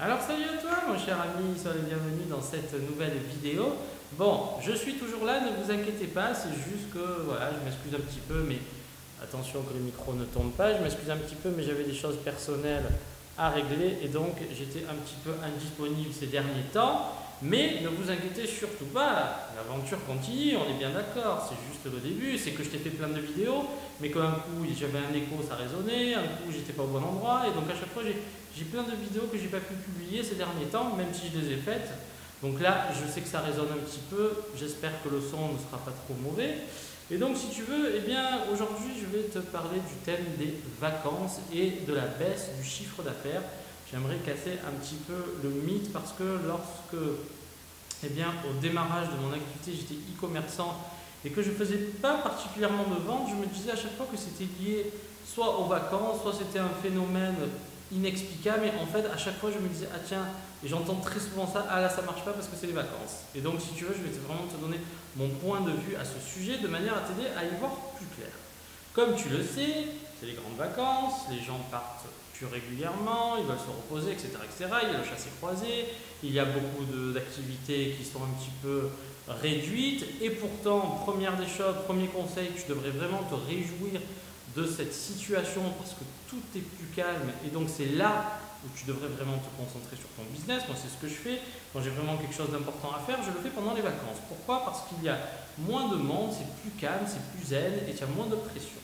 Alors salut à toi mon cher ami, sois le bienvenu dans cette nouvelle vidéo. Bon, je suis toujours là, ne vous inquiétez pas, c'est juste que voilà, je m'excuse un petit peu, mais attention que le micro ne tombe pas, je m'excuse un petit peu, mais j'avais des choses personnelles à régler et donc j'étais un petit peu indisponible ces derniers temps. Mais ne vous inquiétez surtout pas, l'aventure continue, on est bien d'accord, c'est juste le début, c'est que je t'ai fait plein de vidéos, mais qu'un coup j'avais un écho, ça résonnait, un coup j'étais pas au bon endroit, et donc à chaque fois j'ai plein de vidéos que j'ai pas pu publier ces derniers temps, même si je les ai faites. Donc là, je sais que ça résonne un petit peu, j'espère que le son ne sera pas trop mauvais. Et donc si tu veux, eh bien aujourd'hui je vais te parler du thème des vacances et de la baisse du chiffre d'affaires. J'aimerais casser un petit peu le mythe parce que lorsque, eh bien, au démarrage de mon activité, j'étais e-commerçant et que je ne faisais pas particulièrement de vente, je me disais à chaque fois que c'était lié soit aux vacances, soit c'était un phénomène inexplicable. Mais en fait, à chaque fois, je me disais, ah tiens, et j'entends très souvent ça, ah là, ça marche pas parce que c'est les vacances. Et donc, si tu veux, je vais vraiment te donner mon point de vue à ce sujet de manière à t'aider à y voir plus clair. Comme tu le sais, c'est les grandes vacances, les gens partent plus régulièrement, ils veulent se reposer, etc., etc. Il y a le chassé-croisé, il y a beaucoup d'activités qui sont un petit peu réduites. Et pourtant, première des choses, premier conseil, tu devrais vraiment te réjouir de cette situation parce que tout est plus calme. Et donc, c'est là où tu devrais vraiment te concentrer sur ton business. Moi, c'est ce que je fais. Quand j'ai vraiment quelque chose d'important à faire, je le fais pendant les vacances. Pourquoi? Parce qu'il y a moins de monde, c'est plus calme, c'est plus zen et il y a moins de pression.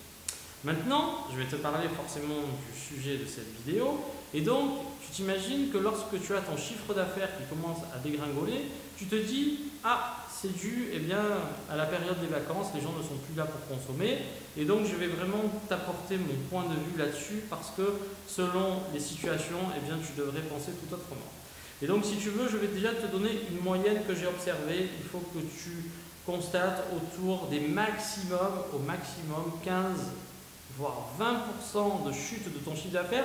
Maintenant, je vais te parler forcément du sujet de cette vidéo. Et donc, tu t'imagines que lorsque tu as ton chiffre d'affaires qui commence à dégringoler, tu te dis, ah, c'est dû à la période des vacances, les gens ne sont plus là pour consommer. Et donc, je vais vraiment t'apporter mon point de vue là-dessus parce que selon les situations, tu devrais penser tout autrement. Et donc, si tu veux, je vais déjà te donner une moyenne que j'ai observée. Il faut que tu constates autour des maximum, au maximum 15 voire 20% de chute de ton chiffre d'affaires,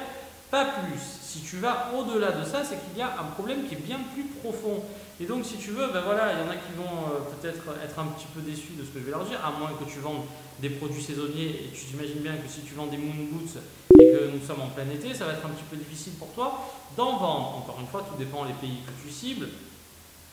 pas plus. Si tu vas au-delà de ça, c'est qu'il y a un problème qui est bien plus profond. Et donc, si tu veux, voilà, il y en a qui vont peut-être être un petit peu déçus de ce que je vais leur dire, à moins que tu vendes des produits saisonniers. Et tu t'imagines bien que si tu vends des moon boots et que nous sommes en plein été, ça va être un petit peu difficile pour toi d'en vendre. Encore une fois, tout dépend des pays que tu cibles.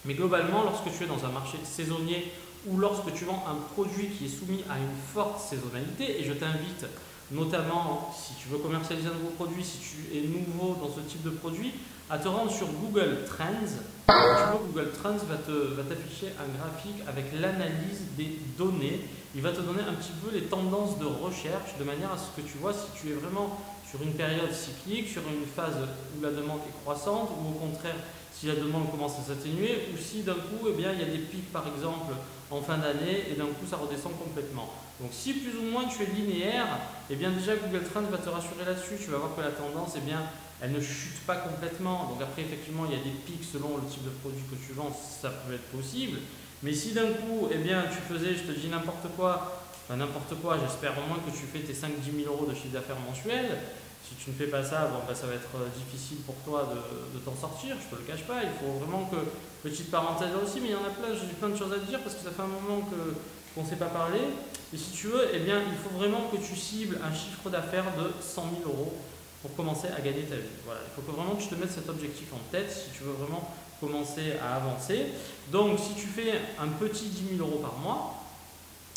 Mais globalement, lorsque tu es dans un marché saisonnier ou lorsque tu vends un produit qui est soumis à une forte saisonnalité, et je t'invite notamment, si tu veux commercialiser un nouveau produit, si tu es nouveau dans ce type de produit, à te rendre sur Google Trends. Tu vois, Google Trends va t'afficher un graphique avec l'analyse des données. Il va te donner un petit peu les tendances de recherche de manière à ce que tu vois si tu es vraiment sur une période cyclique, sur une phase où la demande est croissante ou au contraire si la demande commence à s'atténuer ou si d'un coup il y a des pics par exemple en fin d'année et d'un coup ça redescend complètement. Donc si plus ou moins tu es linéaire, déjà Google Trends va te rassurer là-dessus. Tu vas voir que la tendance, elle ne chute pas complètement. Donc après effectivement il y a des pics selon le type de produit que tu vends, ça peut être possible. Mais si d'un coup tu faisais, je te dis n'importe quoi, j'espère au moins que tu fais tes 5-10 000 euros de chiffre d'affaires mensuel. Si tu ne fais pas ça, ça va être difficile pour toi de t'en sortir, je ne te le cache pas. Il faut vraiment que, petite parenthèse là aussi, mais il y en a plein, j'ai plein de choses à te dire parce que ça fait un moment qu'on ne s'est pas parlé. Et si tu veux, il faut vraiment que tu cibles un chiffre d'affaires de 100 000 euros pour commencer à gagner ta vie. Voilà, il faut que vraiment que tu te mettes cet objectif en tête si tu veux vraiment commencer à avancer. Donc, si tu fais un petit 10 000 euros par mois,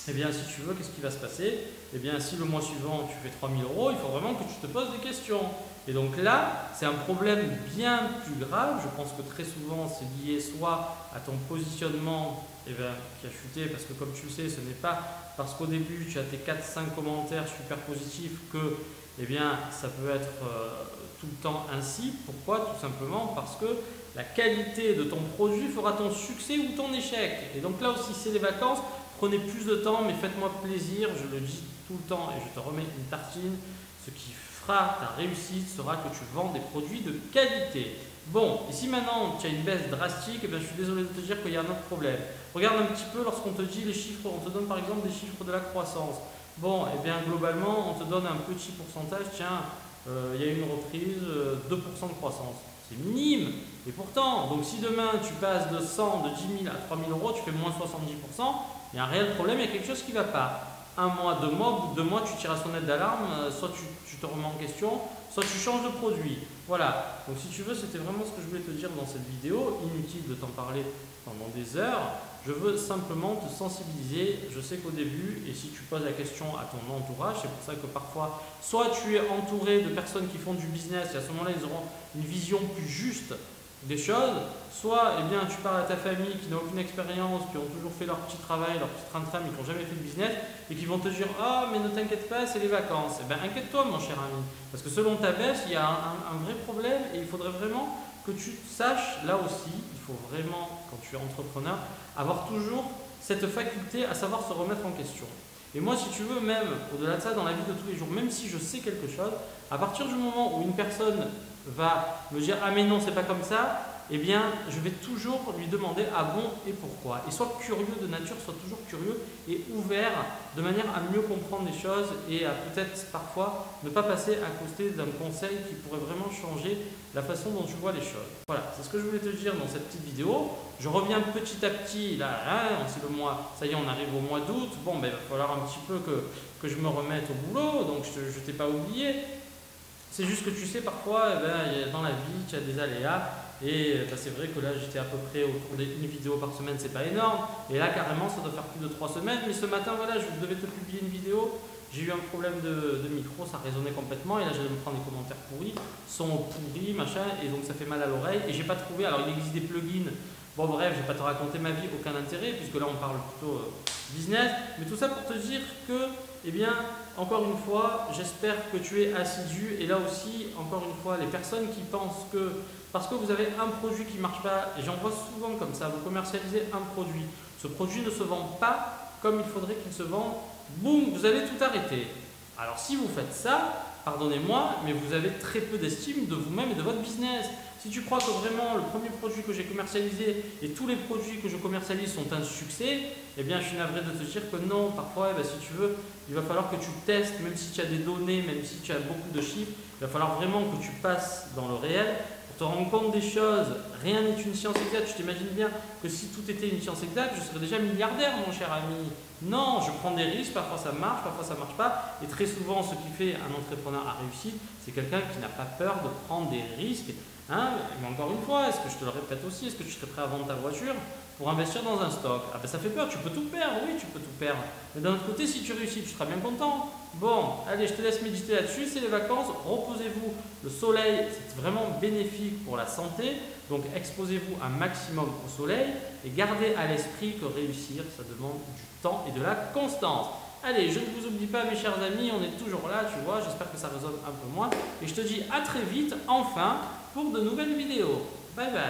si tu veux, qu'est-ce qui va se passer? Si le mois suivant, tu fais 3 000 euros, il faut vraiment que tu te poses des questions. Et donc là, c'est un problème bien plus grave. Je pense que très souvent, c'est lié soit à ton positionnement qui a chuté, parce que comme tu le sais, ce n'est pas parce qu'au début, tu as tes 4-5 commentaires super positifs que ça peut être tout le temps ainsi. Pourquoi? Tout simplement parce que la qualité de ton produit fera ton succès ou ton échec. Et donc là aussi, c'est les vacances. Prenez plus de temps, mais faites-moi plaisir, je le dis tout le temps et je te remets une tartine. Ce qui fera ta réussite sera que tu vends des produits de qualité. Bon, et si maintenant tu as une baisse drastique, je suis désolé de te dire qu'il y a un autre problème. Regarde un petit peu lorsqu'on te dit les chiffres, on te donne par exemple des chiffres de la croissance. Bon, globalement, on te donne un petit pourcentage, tiens, il y a une reprise, 2% de croissance. C'est minime. Et pourtant, donc si demain tu passes de 100, de 10 000 à 3 000 euros, tu fais moins 70%, il y a un réel problème, il y a quelque chose qui ne va pas. Un mois, 2 mois, au bout de 2 mois, tu tires à sonnette d'alarme, soit tu te remets en question, soit tu changes de produit. Voilà, donc si tu veux, c'était vraiment ce que je voulais te dire dans cette vidéo. Inutile de t'en parler pendant des heures. Je veux simplement te sensibiliser. Je sais qu'au début, et si tu poses la question à ton entourage, c'est pour ça que parfois, soit tu es entouré de personnes qui font du business et à ce moment-là, ils auront une vision plus juste des choses, soit eh bien, tu parles à ta famille qui n'a aucune expérience, qui ont toujours fait leur petit travail, leur petit train-train, mais qui n'ont jamais fait de business, et qui vont te dire « Ah, mais ne t'inquiète pas, c'est les vacances. » Eh bien, inquiète-toi, mon cher ami, parce que selon ta baisse, il y a un vrai problème et il faudrait vraiment que tu saches, là aussi, il faut vraiment, quand tu es entrepreneur, avoir toujours cette faculté à savoir se remettre en question. Et moi, si tu veux, même au-delà de ça, dans la vie de tous les jours, même si je sais quelque chose, à partir du moment où une personne va me dire « Ah mais non, c'est pas comme ça », eh bien, je vais toujours lui demander « Ah bon et pourquoi ?» Et sois curieux de nature, sois toujours curieux et ouvert de manière à mieux comprendre les choses et à peut-être parfois ne pas passer à côté d'un conseil qui pourrait vraiment changer la façon dont tu vois les choses. Voilà, c'est ce que je voulais te dire dans cette petite vidéo. Je reviens petit à petit, là, hein, c'est le mois, ça y est, on arrive au mois d'août. Bon, ben, il va falloir un petit peu que je me remette au boulot, donc je ne t'ai pas oublié. C'est juste que tu sais, parfois, eh ben, dans la vie, tu as des aléas. Et ben, c'est vrai que là, j'étais à peu près autour d'une vidéo par semaine, c'est pas énorme. Et là, carrément, ça doit faire plus de 3 semaines. Mais ce matin, voilà, je devais te publier une vidéo. J'ai eu un problème de micro, ça résonnait complètement. Et là, j'allais me prendre des commentaires pourris, son pourri, machin. Et donc, ça fait mal à l'oreille. Et j'ai pas trouvé. Alors, il existe des plugins. Bon, bref, je vais pas te raconter ma vie, aucun intérêt, puisque là, on parle plutôt business. Mais tout ça pour te dire que, eh bien, encore une fois, j'espère que tu es assidu. Et là aussi, encore une fois, les personnes qui pensent que parce que vous avez un produit qui ne marche pas, et j'en vois souvent comme ça, vous commercialisez un produit, ce produit ne se vend pas comme il faudrait qu'il se vende, boum, vous allez tout arrêter. Alors si vous faites ça, pardonnez-moi, mais vous avez très peu d'estime de vous-même et de votre business. Si tu crois que vraiment le premier produit que j'ai commercialisé et tous les produits que je commercialise sont un succès, eh bien je suis navré de te dire que non, parfois, eh bien, si tu veux, il va falloir que tu testes, même si tu as des données, même si tu as beaucoup de chiffres, il va falloir vraiment que tu passes dans le réel. Te rendre compte des choses, rien n'est une science exacte. Tu t'imagines bien que si tout était une science exacte, je serais déjà milliardaire, mon cher ami. Non, je prends des risques, parfois ça marche, parfois ça ne marche pas. Et très souvent, ce qui fait un entrepreneur à réussir, c'est quelqu'un qui n'a pas peur de prendre des risques. Hein, mais encore une fois, est-ce que je te le répète aussi, est-ce que tu serais prêt à vendre ta voiture pour investir dans un stock? Ah ben ça fait peur, tu peux tout perdre, oui, tu peux tout perdre. Mais d'un autre côté, si tu réussis, tu seras bien content. Bon, allez, je te laisse méditer là-dessus, c'est les vacances, reposez-vous. Le soleil, c'est vraiment bénéfique pour la santé, donc exposez-vous un maximum au soleil et gardez à l'esprit que réussir, ça demande du temps et de la constance. Allez, je ne vous oublie pas mes chers amis, on est toujours là, tu vois, j'espère que ça résonne un peu moins. Et je te dis à très vite, enfin, pour de nouvelles vidéos. Bye bye.